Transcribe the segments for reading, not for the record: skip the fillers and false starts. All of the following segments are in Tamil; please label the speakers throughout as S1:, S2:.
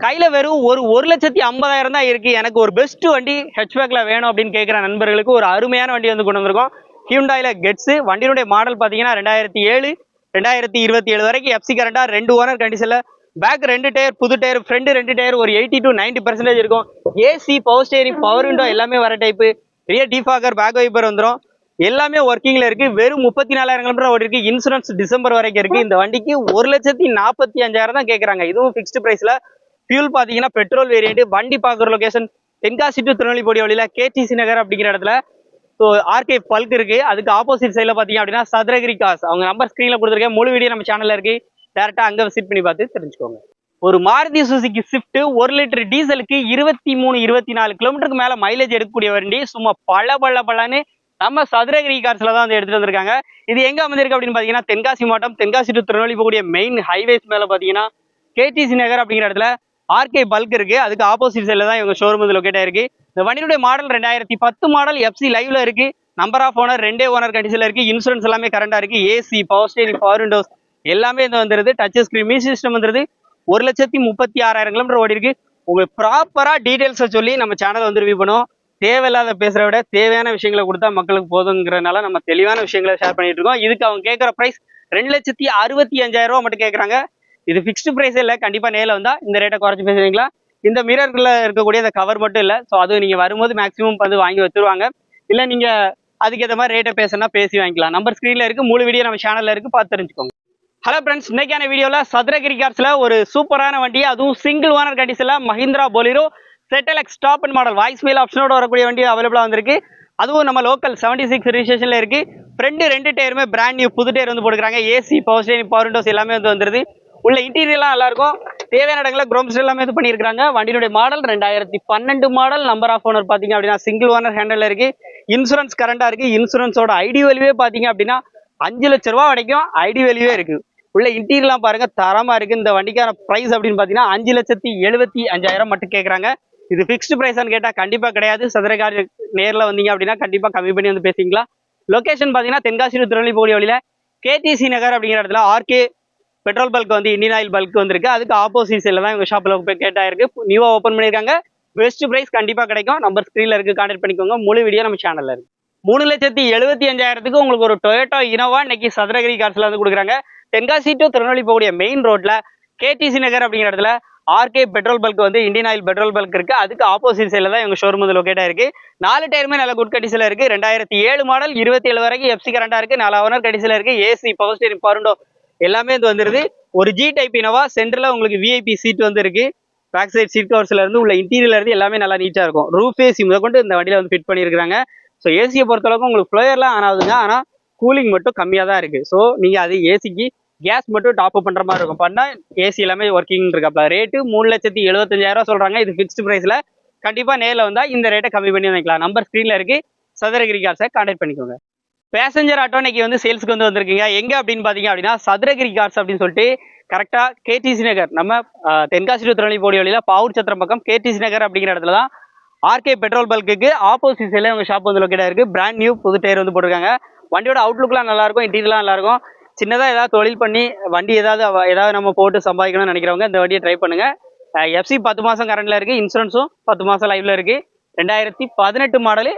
S1: கையில வெறும் ஒரு 1,50,000 தான் இருக்கு. எனக்கு ஒரு பெஸ்ட் வண்டி ஹெச்பேக்ல வேணும் அப்படின்னு கேட்கிற நண்பர்களுக்கு ஒரு அருமையான வண்டி வந்து கொண்டு வந்திருக்கோம். ஹியூண்டாயில கெட்ஸ். வண்டியினுடைய மாடல் பாத்தீங்கன்னா 2007 2027 வரைக்கும் எஃப்சி கரண்டா 2 ஓனர் கண்டிஷன்ல. பேக் 2 டயர் புது டயர், ஃப்ரண்ட் 2 டயர், ஒரு 80 to 90% இருக்கும். AC, power steering, power window எல்லாமே வர type. Rear defogger, back wiper வந்துடும். எல்லாமே ஒர்க்கிங்ல இருக்கு. வெறும் 34,000 கிலோமீட்டர் ஓடி இருக்கு. இன்சூரன்ஸ் டிசம்பர் வரைக்கும் இருக்கு. இந்த வண்டிக்கு 1,45,000 தான் கேட்கறாங்க. இதுவும் பிக்ஸ்டு பிரைஸ்ல. ஃபியூல் பாத்தீங்கன்னா பெட்ரோல் வேரியன்ட். வண்டி பாக்குற லொகேஷன் தென்காசி டு திருநெல்வேலி வழியில கேடிசி நகர் அப்படிங்கிற இடத்துல. ஸோ ஆர்கே பல்க் இருக்கு. அதுக்கு ஆப்போசிட் சைட்ல பாத்தீங்க அப்படின்னா சதுரகிரி காஸ். அவங்க நம்பர் ஸ்கிரீன்ல கொடுத்துருக்கேன். முழு வீடியோ நம்ம சேனல்ல இருக்கு. டேரக்டா அங்க விசிட் பண்ணி பார்த்து தெரிஞ்சுக்கோங்க. ஒரு மாருதி சுசுகி ஸ்விஃப்ட் 1 லிட்டர் டீசலுக்கு 23-24 கிலோமீட்டருக்கு மேல மைலேஜ் எடுக்கக்கூடிய வண்டி. சும்மா பழன்னு நம்ம சதுரகிரி கார்ஸ்ல தான் வந்து எடுத்துட்டு வந்திருக்காங்க. இது எங்க அமைஞ்சிருக்கு அப்படின்னு பாத்தீங்கன்னா தென்காசி மாவட்டம், தென்காசி டு திருநெல்வேலி போகக்கூடிய மெயின் ஹைவேஸ் மேல பாத்தீங்கன்னா கேடிசி நகர் அப்படிங்கிற இடத்துல ஆர்கே பல்க் இருக்கு. அதுக்கு ஆப்போசிட் சைட்ல தான் இவங்க ஷோரூம் வந்து லொகேட் ஆயிருக்கு. இந்த வண்டியுடைய மாடல் 2010 மாடல். எஃப்சி லைவ்ல இருக்கு. நம்பர் ஆஃப் ஓனர் 2 ஓனர் கண்டிஷன்ல இருக்கு. இன்சூரன்ஸ் எல்லாமே கரண்டா இருக்கு. AC, power steering, power Windows எல்லாமே இது வந்துருது. டச் ஸ்கிரீன், மியூசிக் சிஸ்டம் வந்துருது. 1,36,000 கிலோமீட்டர் ஓடி இருக்கு. உங்களுக்கு ப்ராப்பரா டீடைல்ஸை சொல்லி நம்ம சேனல் வந்து ரிவ்யூ பண்ணுவோம். தேவையில்லாத பேசுறத விட தேவையான விஷயங்களை கொடுத்தா மக்களுக்கு போதுங்கிறதுனால நம்ம தெளிவான விஷயங்களை ஷேர் பண்ணிட்டு இருக்கோம். இதுக்கு அவங்க கேட்குற பிரைஸ் 2,65,000 மட்டும் கேட்கறாங்க. இது பிக்ஸ்டு பிரைஸ் இல்லை. கண்டிப்பா நேரில் வந்தா இந்த ரேட்டை குறைச்சி பேசுவீங்களா? இந்த மிரர்ல இருக்கக்கூடிய இந்த கவர் மட்டும் இல்லை. ஸோ அது நீங்க வரும்போது மேக்ஸிமம் வந்து வாங்கி வச்சிருவாங்க. இல்லை நீங்க அதுக்கேற்ற மாதிரி ரேட்டை பேசினா பேசி வாங்கிக்கலாம். நம்பர் ஸ்கிரீன்ல இருக்கு. முழு வீடியோ நம்ம சேனல்ல இருக்கு, பார்த்து தெரிஞ்சுக்கோங்க. ஹலோ ஃப்ரெண்ட்ஸ், இன்னைக்கான வீடியோல சதுரகிரி கார்ஸ்ல ஒரு சூப்பரான வண்டி, அதுவும் சிங்கிள் ஓனர் கண்டிஷன்ல மஹிந்திரா போலிரோ செட்டலெக்ஸ் top and model voice mail ஆப்ஷனோட வரக்கூடிய வண்டி அவைலபிளா வந்திருக்கு. அதுவும் நம்ம லோக்கல் 76 ரிஜிஸ்ட்ரேஷன்ல இருக்கு. ஃப்ரண்ட் 2 டயருமே பிராண்ட் நியூ புது டயர் வந்து போட்டுக்கிறாங்க. AC, power steering, power Windows எல்லாமே வந்து வந்துருது. உள்ள இன்டீரியர்லாம் நல்லா இருக்கும். தேவையான இடங்களில் குரோம்ஸ் எல்லாமே இது பண்ணியிருக்காங்க. வண்டியுடைய model 2012 model. Number of owner பாத்தீங்க அப்படின்னா சிங்கிள் ஓனர் ஹேண்டல்ல இருக்கு. இன்சூரன்ஸ் கரண்டா இருக்கு. இன்சூரன்ஸோட ஐடி வேல்யூவே பாத்தீங்க அப்படின்னா 5 லட்ச ரூபா வரைக்கும் ஐடி வேல்யூவே இருக்கு. உள்ள இன்டீரியர்லாம் பாருங்க, தரமா இருக்கு. இந்த வண்டிக்கான பிரைஸ் அப்படின்னு பாத்தீங்கன்னா 5,75,000 மட்டும் கேட்கறாங்க. இது பிக்ஸ்டு பிரைஸான்னு கேட்டா கண்டிப்பா கிடையாது. சதுரகாரி நேரில் வந்தீங்க அப்படின்னா கண்டிப்பா கம்மி பண்ணி வந்து பேசிக்கலாம். லொகேஷன் பாத்தீங்கன்னா தென்காசி திருநெல்வேலி போகிற வழியில கேடிசி நகர் அப்படிங்கிற இடத்துல ஆர்கே பெட்ரோல் பல்க் வந்து இந்தியன் ஆயில் பல்க் வந்திருக்கு. அதுக்கு ஆப்போசிட் சைட்ல தான் இவங்க ஷாப்ல போய் கேட்டாயிருக்கு. நியூவா ஓப்பன் பண்ணியிருக்காங்க. பெஸ்ட் பிரைஸ் கண்டிப்பா கிடைக்கும். நம்பர் ஸ்கிரீன்ல இருக்கு, கான்டாக்ட் பண்ணிக்கோங்க. முழு வீடியோ நம்ம சேனல்ல இருக்கு. 3,75,000 உங்களுக்கு ஒரு டொயோட்டா இனோவா இன்னைக்கு சதுரகிரி கார்ஸ்ல வந்து கொடுக்குறாங்க. தென்காசி டு திருநெல்வேலி போகக்கூடிய மெயின் ரோட்ல கேடிசி நகர் அப்படிங்கிற இடத்துல ஆர்கே பெட்ரோல் பல்க் வந்து இந்தியன் ஆயில் பெட்ரோல் பல்க் இருக்கு. அதுக்கு ஆப்போசிட் சைட்ல தான் எங்க ஷோரூம் வந்து லொகேட் ஆயிருக்கு. 4 டயருமே நல்ல குட் கண்டிஷன்ல இருக்கு. 2007 மாடல், 27 வரைக்கும் எஃப்சி கரண்டா இருக்கு. 4 ஓனர் கண்டிஷன்ல இருக்கு. AC, power steering, power window எல்லாமே இது வந்துருது. ஒரு ஜி டைப் இனோவா. சென்டர்ல உங்களுக்கு விஐபி சீட் வந்து இருக்கு. பேக் சைட் சீட் கவர்ஸ்ல இருந்து உள்ள இன்டீரியர்ல இருந்து எல்லாமே நல்லா நீட்டா இருக்கும். ரூஃப் ஏசி முதற்கொண்டு இந்த வண்டியில வந்து ஃபிட் பண்ணியிருக்காங்க. ஸோ ஏசியை பொறுத்தளவுக்கு உங்களுக்கு ஃப்ளோயர்லாம் ஆன் ஆகுதுங்க. ஆனா கூலிங் மட்டும் கம்மியா தான் இருக்கு. ஸோ நீங்க அது ஏசிக்கு கேஸ் மட்டும் டாப் அப் பண்ற மாதிரி இருக்கும். பண்ணா ஏசி எல்லாமே ஒர்க்கிங் இருக்கப்ப ரேட்டு 3,75,000 சொல்றாங்க. இது பிக்ஸ்டு பிரைஸ்ல. கண்டிப்பா நேரில் வந்தா இந்த ரேட்டை கம்மி பண்ணி வாங்கிக்கலாம். நம்பர் ஸ்கிரீன்ல இருக்கு. சதுரகிரி கார்ஸை கான்டாக்ட் பண்ணிக்கோங்க. பேசஞ்சர் ஆட்டோ இன்னைக்கு வந்து சேல்ஸ்க்கு வந்து வந்திருக்கீங்க. எங்க அப்படின்னு பாத்தீங்க அப்படின்னா சதுரகிரி கார்ஸ் அப்படின்னு சொல்லிட்டு கரெக்டா கேடிசி நகர், நம்ம தென்காசி டு திருநெல்வேலி போடிய வழியில பாவூர் சத்திரம் பக்கம் கேடிசி நகர் அப்படிங்கிற இடத்துல தான் ஆர்கே பெட்ரோல் பல்க்கு ஆப்போசிட் சைட்ல உங்க ஷாப் வந்து லொகேட் இருக்கு. பிராண்ட் நியூ புது டயர் வந்து போட்டிருக்காங்க. வண்டியோட அவுட்லுக்லாம் நல்லா இருக்கும். இன்டீரியர்லாம் நல்லா இருக்கும். சின்னதா ஏதாவது தொழில் பண்ணி வண்டி ஏதாவது நம்ம போட்டு சம்பாதிக்கணும்னு நினைக்கிறவங்க இந்த வண்டியை ட்ரை பண்ணுங்க. எஃப்சி 10 மாசம் கரண்ட்ல இருக்கு. இன்சூரன்ஸும் 10 மாசம் லைவ்ல இருக்கு. 2018 மாடலு.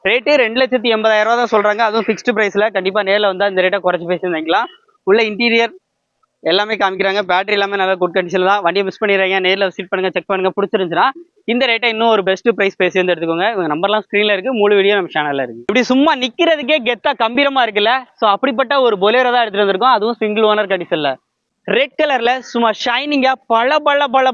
S1: ரேட்டு 2,80,000 தான் சொல்றாங்க. அதுவும் பிக்ஸ்டு பிரைஸ்ல. கண்டிப்பா நேரில் வந்தா இந்த ரேட்டை குறைச்சி பேசி வாங்கிக்கலாம். உள்ள இன்டீரியர் எல்லாமே காமிக்கிறாங்க. பேட்டரி எல்லாமே நல்லா குட் கண்டிஷன் தான். வண்டியை மிஸ் பண்ணிடுறாங்க. நேரில் விசிட் பண்ணுங்க, செக் பண்ணுங்க. பிடிச்சிருந்துச்சுன்னா இந்த ரேட்டை இன்னும் ஒரு பெஸ்ட் பிரைஸ் பேசி வந்து எடுத்துக்கோங்க. இவங்க நம்பர்லாம் ஸ்கிரீன்ல இருக்கு. முழு வீடியோ நம்ம சேனல்ல இருக்கு. இப்படி சும்மா நிக்கிறதுக்கே கெத்தா கம்பீரமா இருக்குல்ல. ஸோ அப்படிப்பட்ட ஒரு பொலேரோ தான் எடுத்துட்டு வந்திருக்கோம். அதுவும் சிங்கிள் ஓனர் கண்டிஷன்ல. ரெட் கலர்ல சும்மா ஷைனிங்கா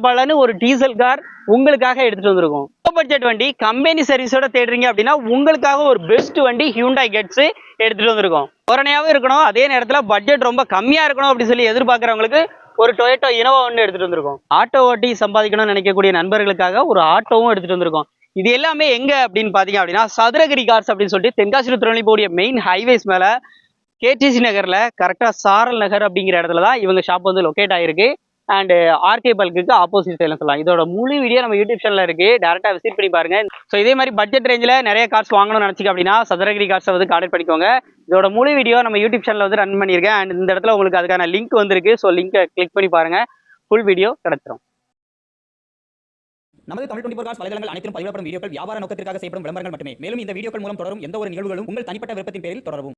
S1: பளன்னு ஒரு டீசல் கார் உங்களுக்காக எடுத்துட்டு வந்திருக்கோம். பட்ஜெட் வண்டி கம்பெனி சர்வீஸோட தேடுறீங்க அப்படின்னா உங்களுக்காக ஒரு பெஸ்ட் வண்டி ஹியூண்டாய் கெட்ஸ் எடுத்துட்டு வந்திருக்கோம். கொரோனாவும் இருக்கணும், அதே நேரத்தில் பட்ஜெட் ரொம்ப கம்மியா இருக்கணும் அப்படின்னு சொல்லி எதிர்பார்க்கறவங்களுக்கு ஒரு டொயோட்டா இனோவா ஒன்று எடுத்துட்டு வந்திருக்கோம். ஆட்டோ ஓட்டி சம்பாதிக்கணும்னு நினைக்கக்கூடிய நண்பர்களுக்காக ஒரு ஆட்டோவும் எடுத்துட்டு வந்திருக்கோம். இது எல்லாமே எங்க அப்படின்னு பாத்தீங்க அப்படின்னா சதுரகிரி கார்ஸ் அப்படின்னு சொல்லிட்டு தென்காசி திருநெல்வேலி போடிய மெயின் ஹைவேஸ் மேல கேடிசி நகர்ல கரெக்டா சாரல் நகர் அப்படிங்கிற இடத்துல தான் இவங்க ஷாப் வந்து லொகேட் ஆயிருக்கு. அண்ட் ஆர்கே பல்க்கு ஆப்போசிட் சைட்ல சொல்லலாம். இதோட முழு வீடியோ நம்ம யூடியூப் சேனல்ல இருக்கு. டேரக்டா விசிட் பண்ணி பாருங்க. ஸோ இதே மாதிரி பட்ஜெட் ரேஞ்சில் நிறைய கார்ஸ் வாங்கணும்னு நினைச்சிக்க அப்படின்னா சதுரகிரி கார்ஸை வந்து கான்டாக்ட் பண்ணிக்கோங்க. இதோட முழு வீடியோ நம்ம யூடியூப் சேனல்ல வந்து ரன் பண்ணியிருக்கேன். அண்ட் இந்த இடத்துல உங்களுக்கு அதுக்கான லிங்க் வந்திருக்கு. ஸோ லிங்கை கிளிக் பண்ணி பாருங்க. ஃபுல் வீடியோ கிடைச்சிரும்.
S2: நமது தமிழ் 24 காஸ் வலைதளங்கள் அனைத்தும் பதிவிடப்படும் வீடியோக்கள் வியாபார நோக்கத்திற்காக செய்யப்படும் விளம்பரங்கள் மட்டுமே. மேலும் இந்த வீடியோக்கள் மூலம் தொடரும் எந்த ஒரு நிகழ்வுகளும் உங்கள் தனிப்பட்ட விருப்பத்தின் பேரில் தொடரவும்.